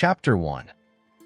Chapter 1.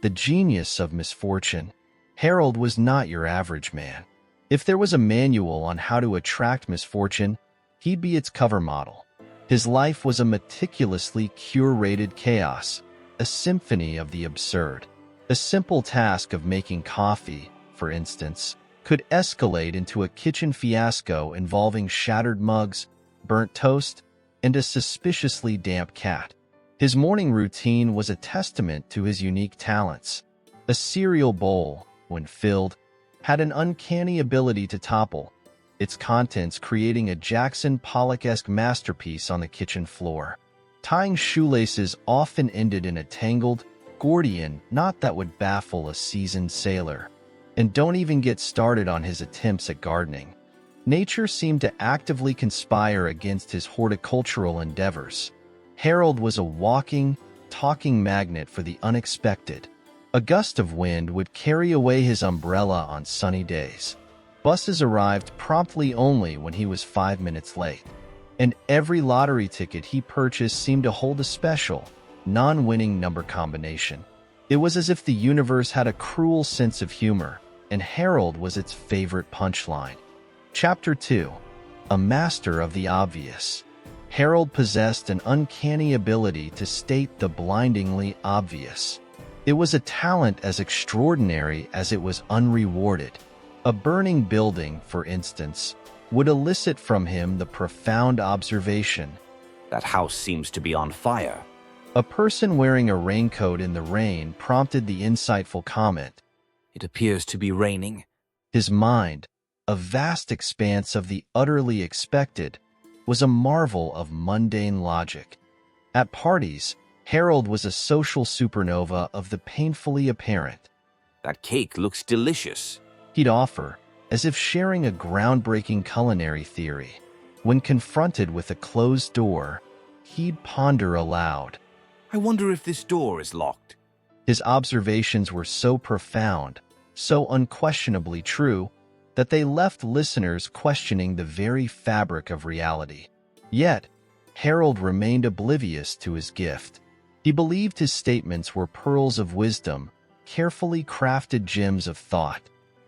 The Genius of Misfortune. Harold was not your average man. If there was a manual on how to attract misfortune, he'd be its cover model. His life was a meticulously curated chaos, a symphony of the absurd. A simple task of making coffee, for instance, could escalate into a kitchen fiasco involving shattered mugs, burnt toast, and a suspiciously damp cat. His morning routine was a testament to his unique talents. A cereal bowl, when filled, had an uncanny ability to topple, its contents creating a Jackson Pollock-esque masterpiece on the kitchen floor. Tying shoelaces often ended in a tangled, Gordian knot that would baffle a seasoned sailor. And don't even get started on his attempts at gardening. Nature seemed to actively conspire against his horticultural endeavors. Harold was a walking, talking magnet for the unexpected. A gust of wind would carry away his umbrella on sunny days. Buses arrived promptly only when he was 5 minutes late. And every lottery ticket he purchased seemed to hold a special, non-winning number combination. It was as if the universe had a cruel sense of humor, and Harold was its favorite punchline. Chapter 2. A Master of the Obvious. Harold possessed an uncanny ability to state the blindingly obvious. It was a talent as extraordinary as it was unrewarded. A burning building, for instance, would elicit from him the profound observation, "That house seems to be on fire." a person wearing a raincoat in the rain prompted the insightful comment, "It appears to be raining." His mind, a vast expanse of the utterly expected, was a marvel of mundane logic. At parties, Harold was a social supernova of the painfully apparent. "That cake looks delicious." He'd offer, as if sharing a groundbreaking culinary theory. When confronted with a closed door, he'd ponder aloud. "I wonder if this door is locked." His observations were so profound, so unquestionably true, that they left listeners questioning the very fabric of reality. Yet, Harold remained oblivious to his gift. He believed his statements were pearls of wisdom, carefully crafted gems of thought.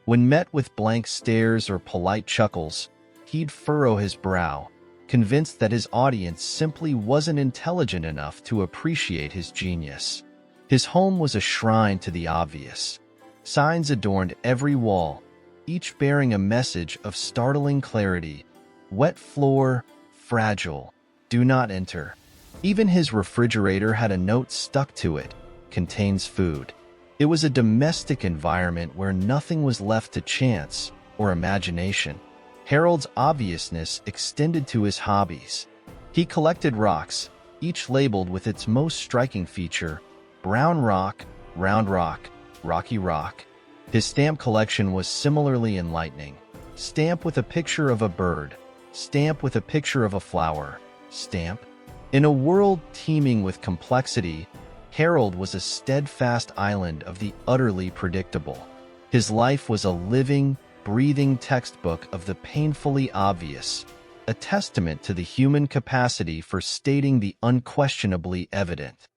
When met with blank stares or polite chuckles, he'd furrow his brow, convinced that his audience simply wasn't intelligent enough to appreciate his genius. His home was a shrine to the obvious. Signs adorned every wall, each bearing a message of startling clarity. Wet floor, fragile, do not enter. Even his refrigerator had a note stuck to it, contains food. It was a domestic environment where nothing was left to chance or imagination. Harold's obviousness extended to his hobbies. He collected rocks, each labeled with its most striking feature: brown rock, round rock, rocky rock. His stamp collection was similarly enlightening. Stamp with a picture of a bird, stamp with a picture of a flower, stamp. In a world teeming with complexity, Harold was a steadfast island of the utterly predictable. His life was a living, breathing textbook of the painfully obvious, a testament to the human capacity for stating the unquestionably evident.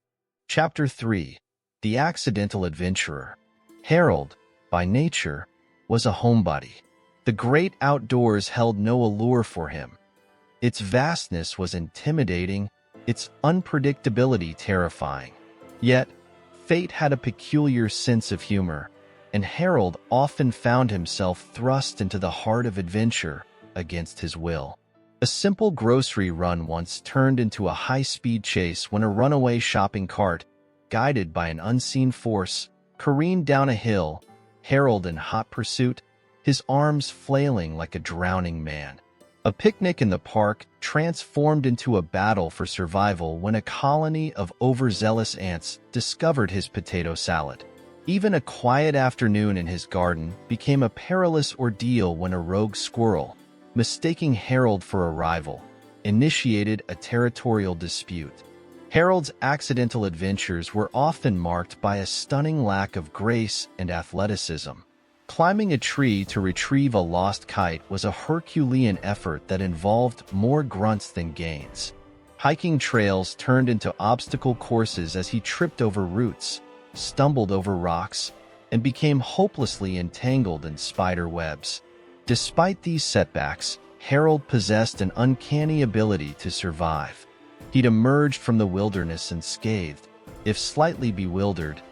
Chapter 3. The Accidental Adventurer. Harold, by nature, was a homebody. The great outdoors held no allure for him. Its vastness was intimidating, its unpredictability terrifying. Yet, fate had a peculiar sense of humor, and Harold often found himself thrust into the heart of adventure against his will. A simple grocery run once turned into a high-speed chase when a runaway shopping cart, guided by an unseen force, careened down a hill, Harold in hot pursuit, his arms flailing like a drowning man. A picnic in the park transformed into a battle for survival when a colony of overzealous ants discovered his potato salad. Even a quiet afternoon in his garden became a perilous ordeal when a rogue squirrel, mistaking Harold for a rival, initiated a territorial dispute. Harold's accidental adventures were often marked by a stunning lack of grace and athleticism. Climbing a tree to retrieve a lost kite was a Herculean effort that involved more grunts than gains. Hiking trails turned into obstacle courses as he tripped over roots, stumbled over rocks, and became hopelessly entangled in spider webs. Despite these setbacks, Harold possessed an uncanny ability to survive. He'd emerged from the wilderness unscathed, if slightly bewildered,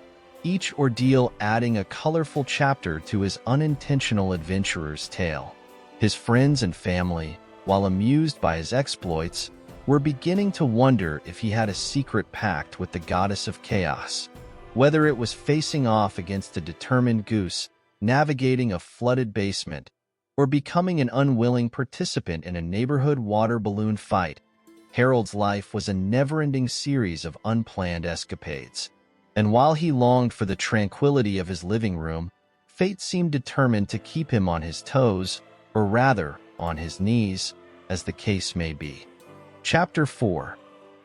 each ordeal adding a colorful chapter to his unintentional adventurer's tale. His friends and family, while amused by his exploits, were beginning to wonder if he had a secret pact with the goddess of chaos. Whether it was facing off against a determined goose, navigating a flooded basement, or becoming an unwilling participant in a neighborhood water balloon fight, Harold's life was a never-ending series of unplanned escapades. And while he longed for the tranquility of his living room, fate seemed determined to keep him on his toes, or rather, on his knees, as the case may be. Chapter 4.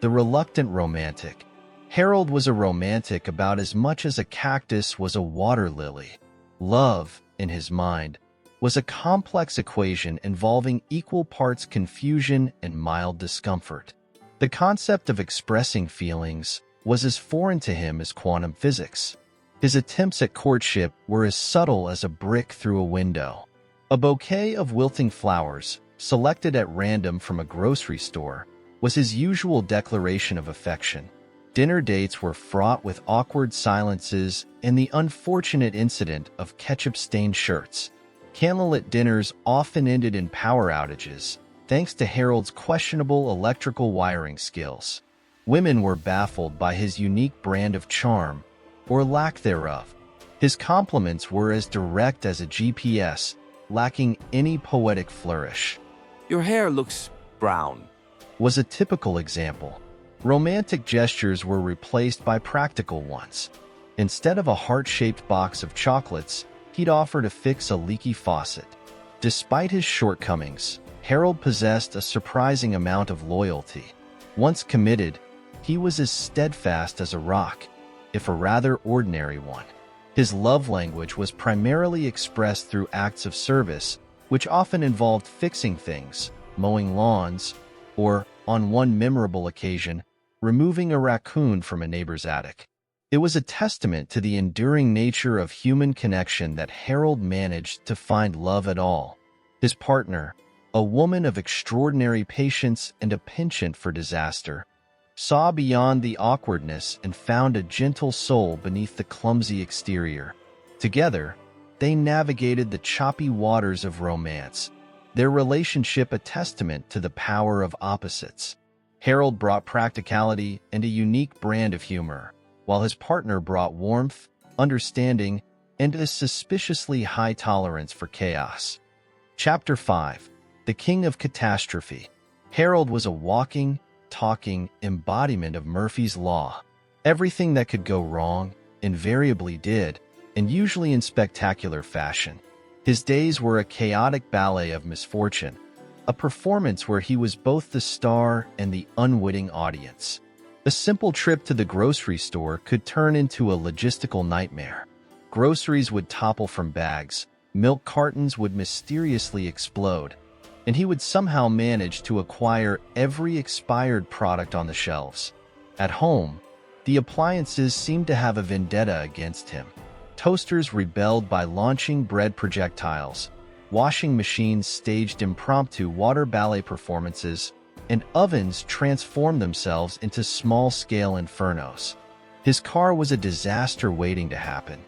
The Reluctant Romantic. Harold was a romantic about as much as a cactus was a water lily. Love, in his mind, was a complex equation involving equal parts confusion and mild discomfort. The concept of expressing feelings was as foreign to him as quantum physics. His attempts at courtship were as subtle as a brick through a window. A bouquet of wilting flowers, selected at random from a grocery store, was his usual declaration of affection. Dinner dates were fraught with awkward silences and the unfortunate incident of ketchup-stained shirts. Candlelit dinners often ended in power outages, thanks to Harold's questionable electrical wiring skills. Women were baffled by his unique brand of charm, or lack thereof. His compliments were as direct as a GPS, lacking any poetic flourish. Your hair looks brown. Was a typical example. Romantic gestures were replaced by practical ones. Instead of a heart-shaped box of chocolates, he'd offer to fix a leaky faucet. Despite his shortcomings, Harold possessed a surprising amount of loyalty. Once committed, he was as steadfast as a rock, if a rather ordinary one. His love language was primarily expressed through acts of service, which often involved fixing things, mowing lawns, or, on one memorable occasion, removing a raccoon from a neighbor's attic. It was a testament to the enduring nature of human connection that Harold managed to find love at all. His partner, a woman of extraordinary patience and a penchant for disaster, saw beyond the awkwardness and found a gentle soul beneath the clumsy exterior. Together, they navigated the choppy waters of romance, their relationship a testament to the power of opposites. Harold brought practicality and a unique brand of humor, while his partner brought warmth, understanding, and a suspiciously high tolerance for chaos. Chapter 5. The King of Catastrophe. Harold was a walking, talking embodiment of Murphy's Law. Everything that could go wrong invariably did, and usually in spectacular fashion. His days were a chaotic ballet of misfortune, a performance where he was both the star and the unwitting audience. A simple trip to the grocery store could turn into a logistical nightmare. Groceries would topple from bags, milk cartons would mysteriously explode, and he would somehow manage to acquire every expired product on the shelves. At home, the appliances seemed to have a vendetta against him. Toasters rebelled by launching bread projectiles, washing machines staged impromptu water ballet performances, and ovens transformed themselves into small-scale infernos. His car was a disaster waiting to happen.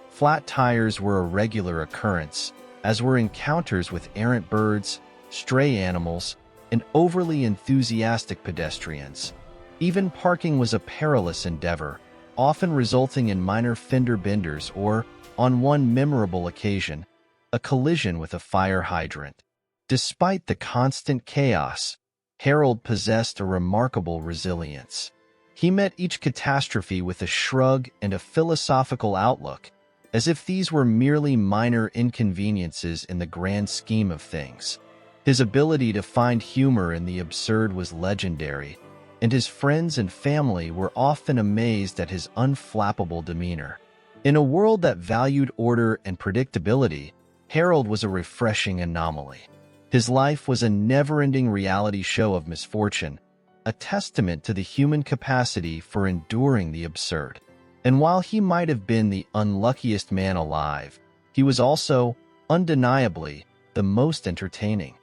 Flat tires were a regular occurrence, as were encounters with errant birds, stray animals, and overly enthusiastic pedestrians. Even parking was a perilous endeavor, often resulting in minor fender benders or, on one memorable occasion, a collision with a fire hydrant. Despite the constant chaos, Harold possessed a remarkable resilience. He met each catastrophe with a shrug and a philosophical outlook, as if these were merely minor inconveniences in the grand scheme of things. His ability to find humor in the absurd was legendary, and his friends and family were often amazed at his unflappable demeanor. In a world that valued order and predictability, Harold was a refreshing anomaly. His life was a never-ending reality show of misfortune, a testament to the human capacity for enduring the absurd. And while he might have been the unluckiest man alive, he was also, undeniably, the most entertaining.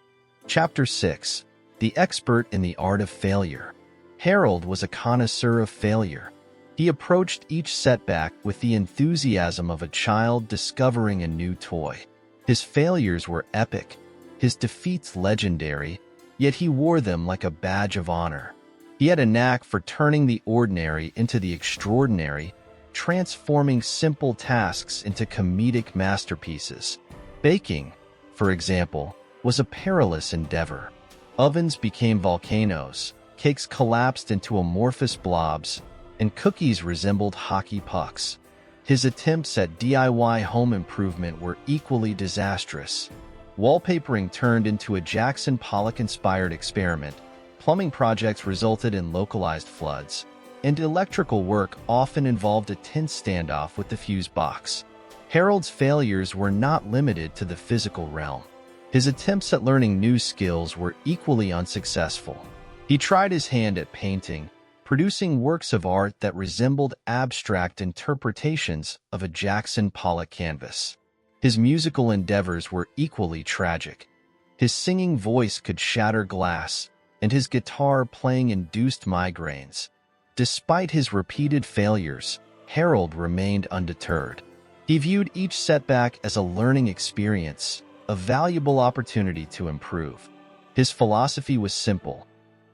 Chapter 6. The Expert in the Art of Failure. Harold was a connoisseur of failure. He approached each setback with the enthusiasm of a child discovering a new toy. His failures were epic, his defeats legendary, yet he wore them like a badge of honor. He had a knack for turning the ordinary into the extraordinary, transforming simple tasks into comedic masterpieces. Baking, for example, was a perilous endeavor. Ovens became volcanoes, cakes collapsed into amorphous blobs, and cookies resembled hockey pucks. His attempts at DIY home improvement were equally disastrous. Wallpapering turned into a Jackson Pollock-inspired experiment, plumbing projects resulted in localized floods, and electrical work often involved a tense standoff with the fuse box. Harold's failures were not limited to the physical realm. His attempts at learning new skills were equally unsuccessful. He tried his hand at painting, producing works of art that resembled abstract interpretations of a Jackson Pollock canvas. His musical endeavors were equally tragic. His singing voice could shatter glass, and his guitar playing induced migraines. Despite his repeated failures, Harold remained undeterred. He viewed each setback as a learning experience, a valuable opportunity to improve. His philosophy was simple.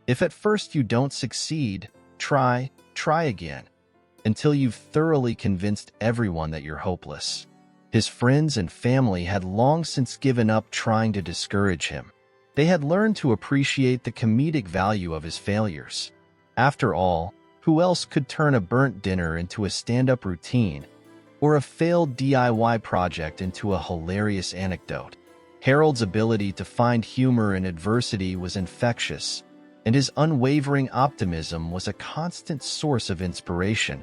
If at first you don't succeed, try again, until you've thoroughly convinced everyone that you're hopeless. His friends and family had long since given up trying to discourage him. They had learned to appreciate the comedic value of his failures. After all, who else could turn a burnt dinner into a stand-up routine, or a failed DIY project into a hilarious anecdote? Harold's ability to find humor in adversity was infectious, and his unwavering optimism was a constant source of inspiration,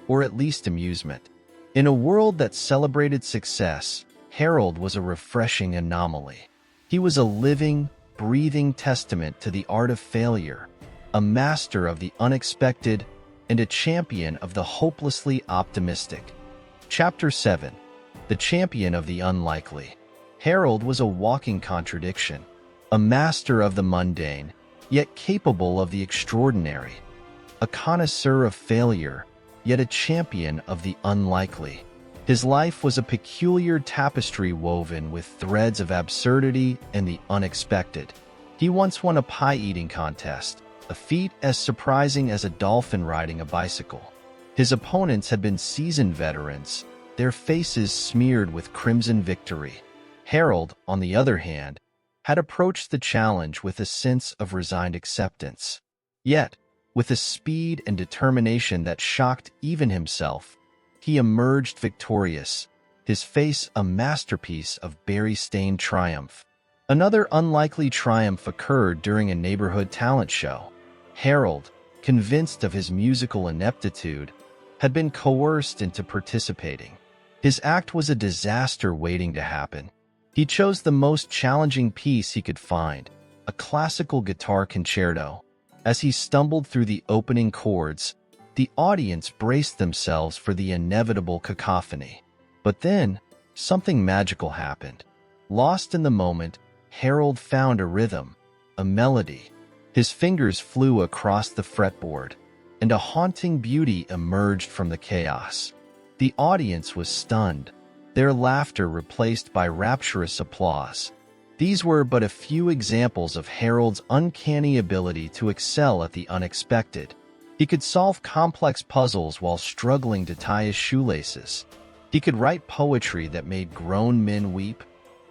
or at least amusement. In a world that celebrated success, Harold was a refreshing anomaly. He was a living, breathing testament to the art of failure, a master of the unexpected, and a champion of the hopelessly optimistic. Chapter 7. The Champion of the Unlikely. Harold was a walking contradiction, a master of the mundane, yet capable of the extraordinary, a connoisseur of failure, yet a champion of the unlikely. His life was a peculiar tapestry woven with threads of absurdity and the unexpected. He once won a pie-eating contest, a feat as surprising as a dolphin riding a bicycle. His opponents had been seasoned veterans, their faces smeared with crimson victory. Harold, on the other hand, had approached the challenge with a sense of resigned acceptance. Yet, with a speed and determination that shocked even himself, he emerged victorious, his face a masterpiece of berry-stained triumph. Another unlikely triumph occurred during a neighborhood talent show. Harold, convinced of his musical ineptitude, had been coerced into participating. His act was a disaster waiting to happen. He chose the most challenging piece he could find, a classical guitar concerto. As he stumbled through the opening chords, the audience braced themselves for the inevitable cacophony. But then, something magical happened. Lost in the moment, Harold found a rhythm, a melody. His fingers flew across the fretboard, and a haunting beauty emerged from the chaos. The audience was stunned, their laughter replaced by rapturous applause. These were but a few examples of Harold's uncanny ability to excel at the unexpected. He could solve complex puzzles while struggling to tie his shoelaces. He could write poetry that made grown men weep,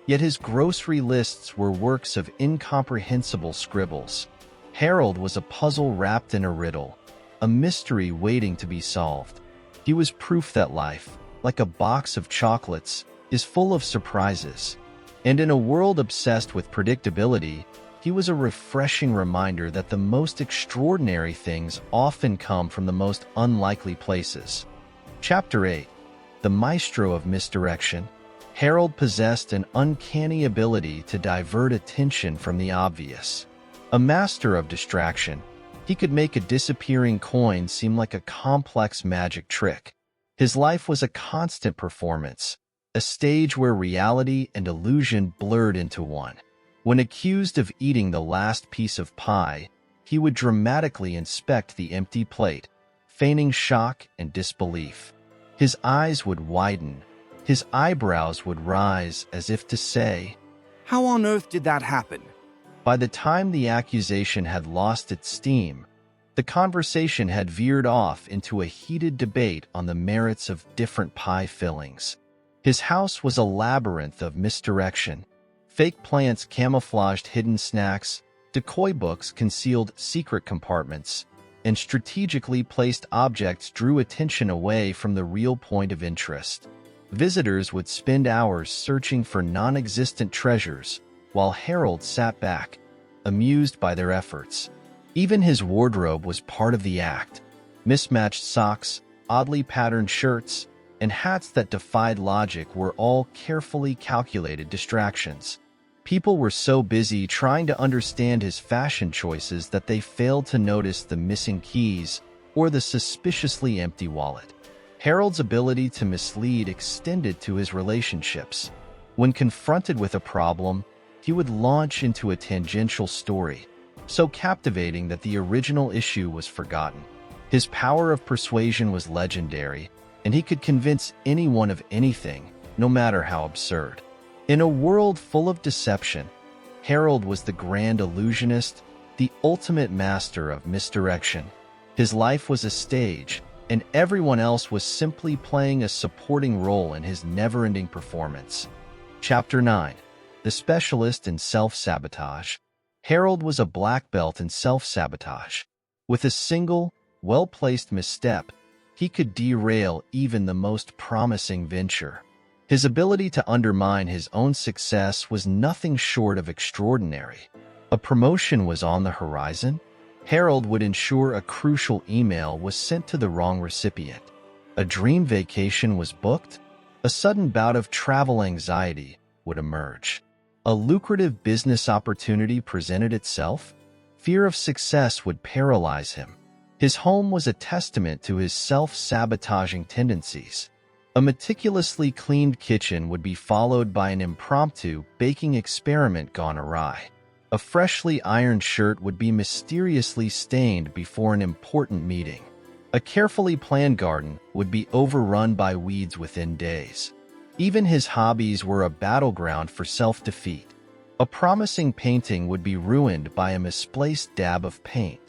yet his grocery lists were works of incomprehensible scribbles. Harold was a puzzle wrapped in a riddle, a mystery waiting to be solved. He was proof that life, like a box of chocolates, is full of surprises. And in a world obsessed with predictability, he was a refreshing reminder that the most extraordinary things often come from the most unlikely places. Chapter 8. The Maestro of Misdirection. Harold possessed an uncanny ability to divert attention from the obvious. A master of distraction, He could make a disappearing coin seem like a complex magic trick. His life was a constant performance, a stage where reality and illusion blurred into one. When accused of eating the last piece of pie, he would dramatically inspect the empty plate, feigning shock and disbelief. His eyes would widen, his eyebrows would rise as if to say, How on earth did that happen? By the time the accusation had lost its steam, the conversation had veered off into a heated debate on the merits of different pie fillings. His house was a labyrinth of misdirection. Fake plants camouflaged hidden snacks, decoy books concealed secret compartments, and strategically placed objects drew attention away from the real point of interest. Visitors would spend hours searching for non-existent treasures, while Harold sat back, amused by their efforts. Even his wardrobe was part of the act. Mismatched socks, oddly patterned shirts, and hats that defied logic were all carefully calculated distractions. People were so busy trying to understand his fashion choices that they failed to notice the missing keys or the suspiciously empty wallet. Harold's ability to mislead extended to his relationships. When confronted with a problem, he would launch into a tangential story, so captivating that the original issue was forgotten. His power of persuasion was legendary, and he could convince anyone of anything, no matter how absurd. In a world full of deception, Harold was the grand illusionist, the ultimate master of misdirection. His life was a stage, and everyone else was simply playing a supporting role in his never-ending performance. Chapter 9. The Specialist in Self-Sabotage. Harold was a black belt in self-sabotage. With a single, well-placed misstep, he could derail even the most promising venture. His ability to undermine his own success was nothing short of extraordinary. A promotion was on the horizon. Harold would ensure a crucial email was sent to the wrong recipient. A dream vacation was booked. A sudden bout of travel anxiety would emerge. A lucrative business opportunity presented itself. Fear of success would paralyze him. His home was a testament to his self-sabotaging tendencies. A meticulously cleaned kitchen would be followed by an impromptu baking experiment gone awry. A freshly ironed shirt would be mysteriously stained before an important meeting. A carefully planned garden would be overrun by weeds within days. Even his hobbies were a battleground for self-defeat. A promising painting would be ruined by a misplaced dab of paint.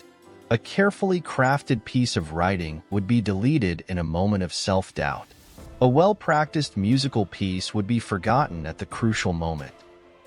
A carefully crafted piece of writing would be deleted in a moment of self-doubt. A well-practiced musical piece would be forgotten at the crucial moment.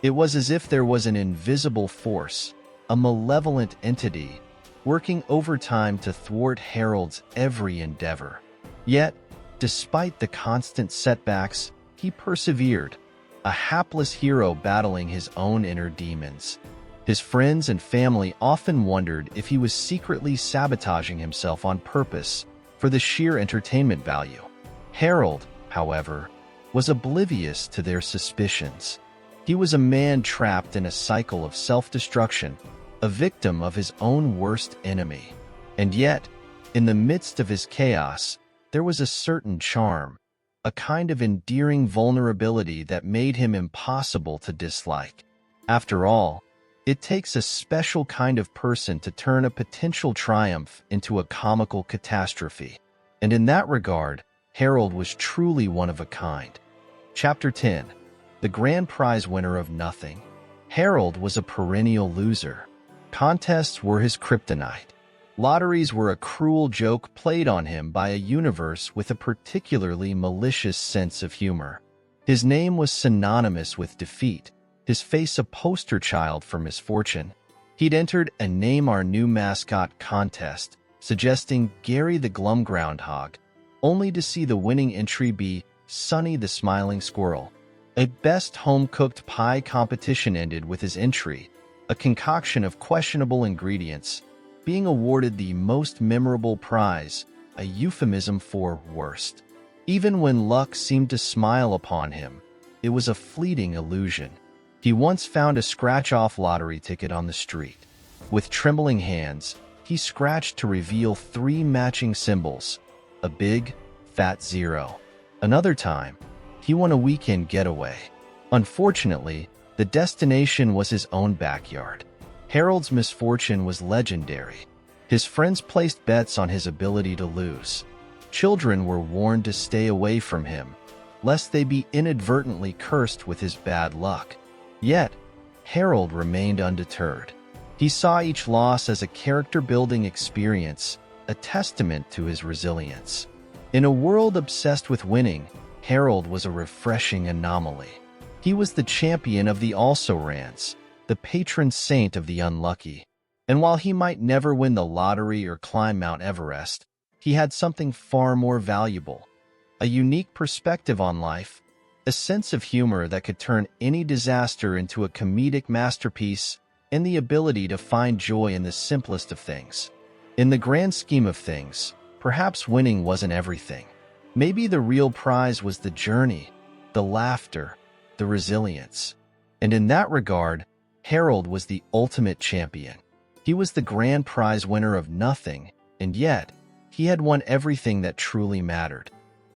It was as if there was an invisible force, a malevolent entity, working overtime to thwart Harold's every endeavor. Yet, despite the constant setbacks, he persevered, a hapless hero battling his own inner demons. His friends and family often wondered if he was secretly sabotaging himself on purpose for the sheer entertainment value. Harold, however, was oblivious to their suspicions. He was a man trapped in a cycle of self-destruction, a victim of his own worst enemy. And yet, in the midst of his chaos, there was a certain charm, a kind of endearing vulnerability that made him impossible to dislike. After all, it takes a special kind of person to turn a potential triumph into a comical catastrophe. And in that regard, Harold was truly one of a kind. Chapter 10. The Grand Prize Winner of Nothing. Harold was a perennial loser. Contests were his kryptonite. Lotteries were a cruel joke played on him by a universe with a particularly malicious sense of humor. His name was synonymous with defeat, his face a poster child for misfortune. He'd entered a Name Our New Mascot contest, suggesting Gary the Glum Groundhog, only to see the winning entry be Sonny the Smiling Squirrel. A best home-cooked pie competition ended with his entry, a concoction of questionable ingredients, being awarded the most memorable prize, a euphemism for worst. Even when luck seemed to smile upon him, it was a fleeting illusion. He once found a scratch-off lottery ticket on the street. With trembling hands, he he scratched to reveal 3 matching symbols, a big, fat 0. Another time, he won a weekend getaway. Unfortunately, the destination was his own backyard. Harold's misfortune was legendary. His friends placed bets on his ability to lose. Children were warned to stay away from him, lest they be inadvertently cursed with his bad luck. Yet, Harold remained undeterred. He saw each loss as a character-building experience, a testament to his resilience. In a world obsessed with winning, Harold was a refreshing anomaly. He was the champion of the also-rans, the patron saint of the unlucky. And while he might never win the lottery or climb Mount Everest, he had something far more valuable: a unique perspective on life, a sense of humor that could turn any disaster into a comedic masterpiece, and the ability to find joy in the simplest of things. In the grand scheme of things, perhaps winning wasn't everything. Maybe the real prize was the journey, the laughter, the resilience. And in that regard, Harold was the ultimate champion. He was the grand prize winner of nothing, and yet, he had won everything that truly mattered.